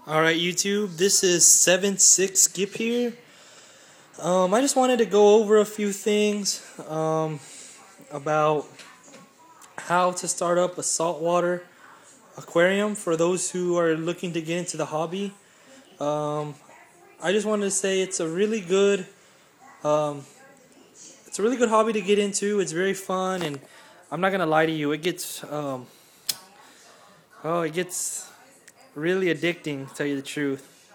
Alright YouTube, this is 7-6 Skip here. I just wanted to go over a few things about how to start up a saltwater aquarium for those who are looking to get into the hobby. I just wanted to say it's a really good hobby to get into. It's very fun, and I'm not gonna lie to you, it gets really addicting, to tell you the truth.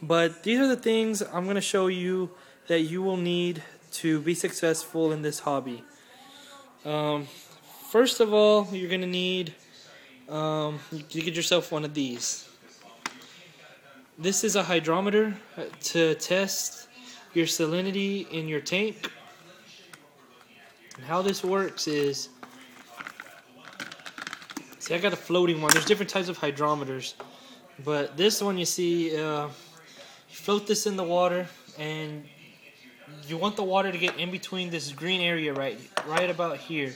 But these are the things I'm going to show you that you will need to be successful in this hobby. First of all, you're going to need you get yourself one of these. This is a hydrometer to test your salinity in your tank. And how this works is, see, I got a floating one. There's different types of hydrometers. But this one, you see, you float this in the water, and you want the water to get in between this green area right about here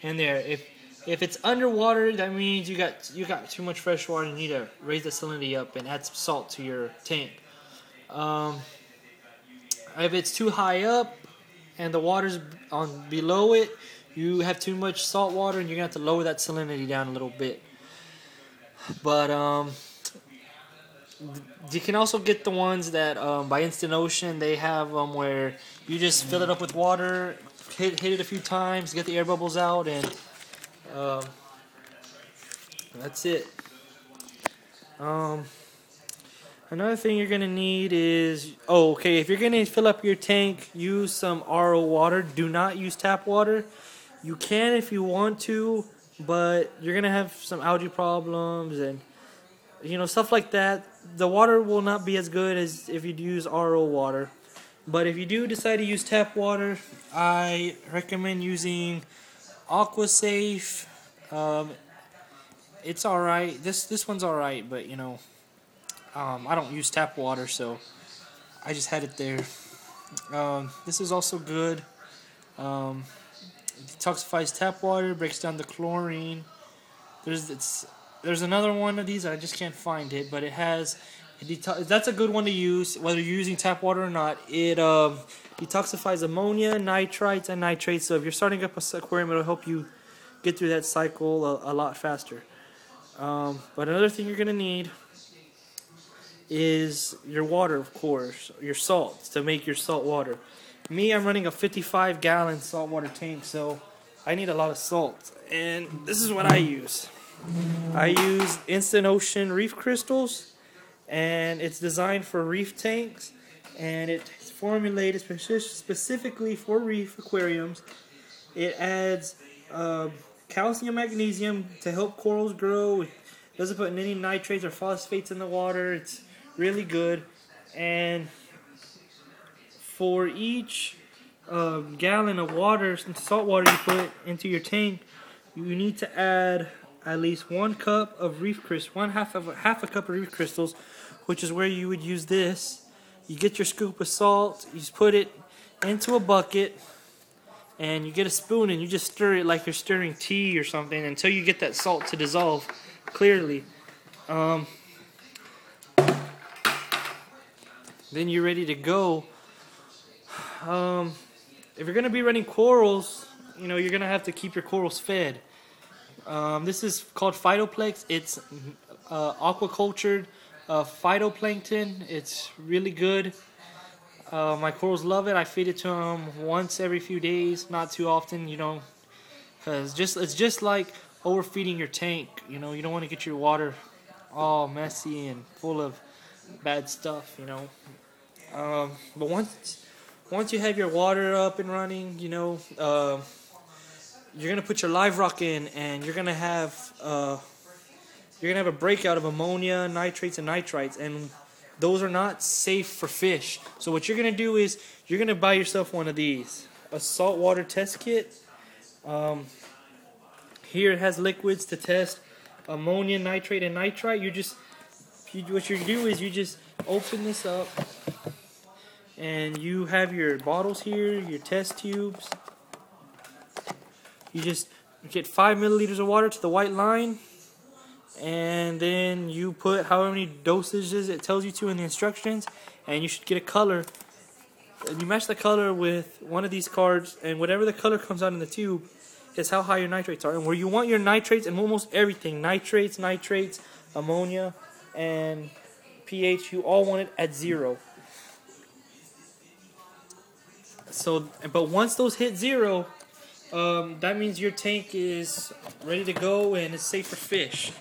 and there. If it's underwater, that means you got too much fresh water. You need to raise the salinity up and add some salt to your tank. If it's too high up and the water's below it, you have too much salt water, and you're gonna have to lower that salinity down a little bit. But you can also get the ones that by Instant Ocean. They have them where you just fill it up with water, hit it a few times, get the air bubbles out, and that's it. Another thing you're gonna need is, if you're gonna fill up your tank, use some RO water. Do not use tap water. You can if you want to, but you're gonna have some algae problems and stuff like that. The water will not be as good as if you use RO water. But if you do decide to use tap water, I recommend using AquaSafe. It's alright. This one's alright, but I don't use tap water, so I just had it there. This is also good. Detoxifies tap water, breaks down the chlorine. There's another one of these, I just can't find it, but it has that's a good one to use whether you're using tap water or not. It detoxifies ammonia, nitrites, and nitrates. So if you're starting up a aquarium, it'll help you get through that cycle a lot faster. But another thing you're gonna need is your water, of course, your salt to make your salt water. Me, I'm running a 55-gallon saltwater tank, so I need a lot of salt, and this is what I use. I use Instant Ocean reef crystals, and it's designed for reef tanks, and it's formulated specifically for reef aquariums. It adds calcium, magnesium to help corals grow. It doesn't put any nitrates or phosphates in the water. It's really good. And for each gallon of water, salt water you put into your tank, you need to add at least 1 cup of reef crystals, half a cup of reef crystals, which is where you would use this. You get your scoop of salt, you just put it into a bucket, and you get a spoon and you just stir it like you're stirring tea or something until you get that salt to dissolve clearly. Then you're ready to go. If you're gonna be running corals, you're gonna have to keep your corals fed. This is called phytoplex. It's aquacultured phytoplankton. It's really good. My corals love it. I feed it to them once every few days, not too often, because it's just like overfeeding your tank. You don't want to get your water all messy and full of bad stuff. But once you have your water up and running, you're gonna put your live rock in, and you're gonna have a breakout of ammonia, nitrates, and nitrites, and those are not safe for fish. So what you're gonna do is you're gonna buy yourself one of these, a saltwater test kit. Here it has liquids to test ammonia, nitrate, and nitrite. What you do is you just open this up, and you have your bottles here, your test tubes. You just get 5 milliliters of water to the white line, and then you put however many dosages it tells you to in the instructions, and you should get a color. And you match the color with one of these cards, and whatever the color comes out in the tube is how high your nitrates are. And where you want your nitrates and almost everything, nitrates, ammonia, and pH, you all want it at 0. So, but once those hit 0, that means your tank is ready to go and it's safe for fish.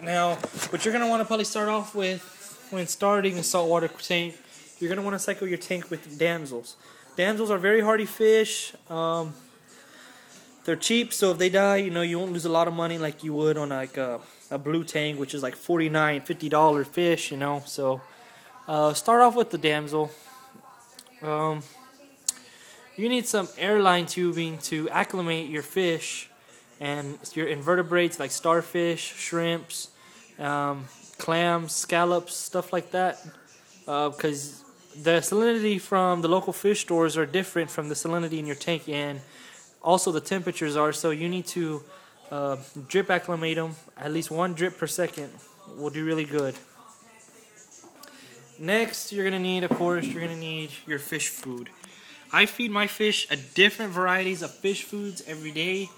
Now, what you're going to want to probably start off with when starting a saltwater tank, you're going to want to cycle your tank with damsels. Damsels are very hardy fish. They're cheap, so if they die, you won't lose a lot of money like you would on like a blue tank, which is like $49, $50 fish, So start off with the damsel. You need some airline tubing to acclimate your fish and your invertebrates like starfish, shrimps, clams, scallops, stuff like that. Because the salinity from the local fish stores are different from the salinity in your tank, and also the temperatures are. So you need to drip acclimate them. At least 1 drip per second will do really good. Next, you're gonna need, of course, your fish food. I feed my fish different varieties of fish foods every day.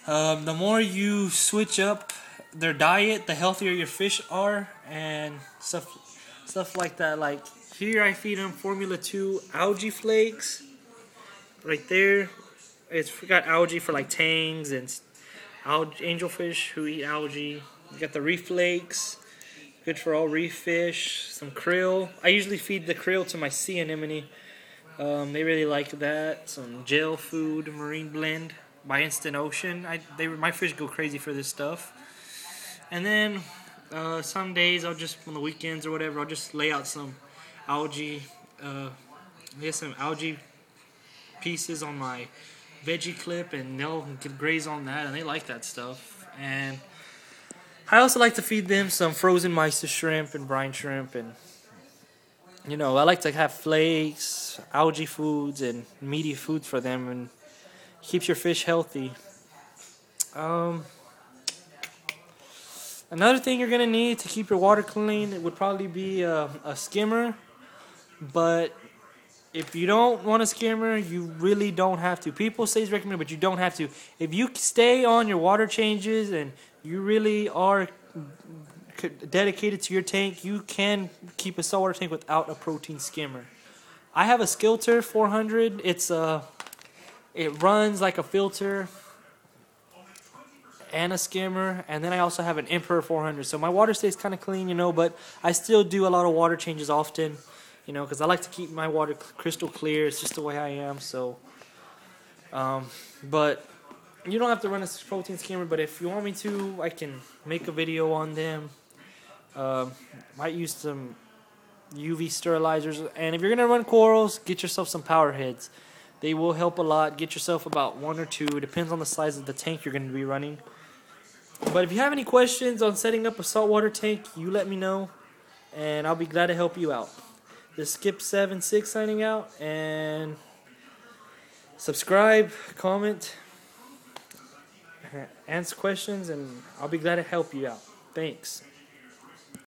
The more you switch up their diet, the healthier your fish are, and stuff like that. Like here, I feed them Formula 2 algae flakes. Right there, it's got algae for like tangs and angelfish who eat algae. You got the reef flakes, good for all reef fish. Some krill. I usually feed the krill to my sea anemone. They really like that. Some gel food, marine blend by Instant Ocean. My fish go crazy for this stuff. And then some days on the weekends or whatever, I'll just lay out some algae, some algae pieces on my veggie clip, and they'll graze on that, and they like that stuff. And I also like to feed them some frozen mysis shrimp and brine shrimp, and I like to have flakes, algae foods, and meaty foods for them, and keeps your fish healthy. Another thing you're going to need to keep your water clean would probably be a skimmer. But if you don't want a skimmer, you really don't have to. People say it's recommended, but you don't have to. If you stay on your water changes and you really are dedicated to your tank, you can keep a saltwater tank without a protein skimmer. I have a Skilter 400. It runs like a filter and a skimmer, and then I also have an Emperor 400. So my water stays kind of clean, but I still do a lot of water changes often, because I like to keep my water crystal clear. It's just the way I am. So, but you don't have to run a protein skimmer. But if you want me to, I can make a video on them. Might use some UV sterilizers, and if you're gonna run corals, get yourself some power heads. They will help a lot. Get yourself about 1 or 2. It depends on the size of the tank you're going to be running. But if you have any questions on setting up a saltwater tank, you let me know, and I'll be glad to help you out. This is Skip76 signing out, and subscribe, comment, answer questions, and I'll be glad to help you out. Thanks.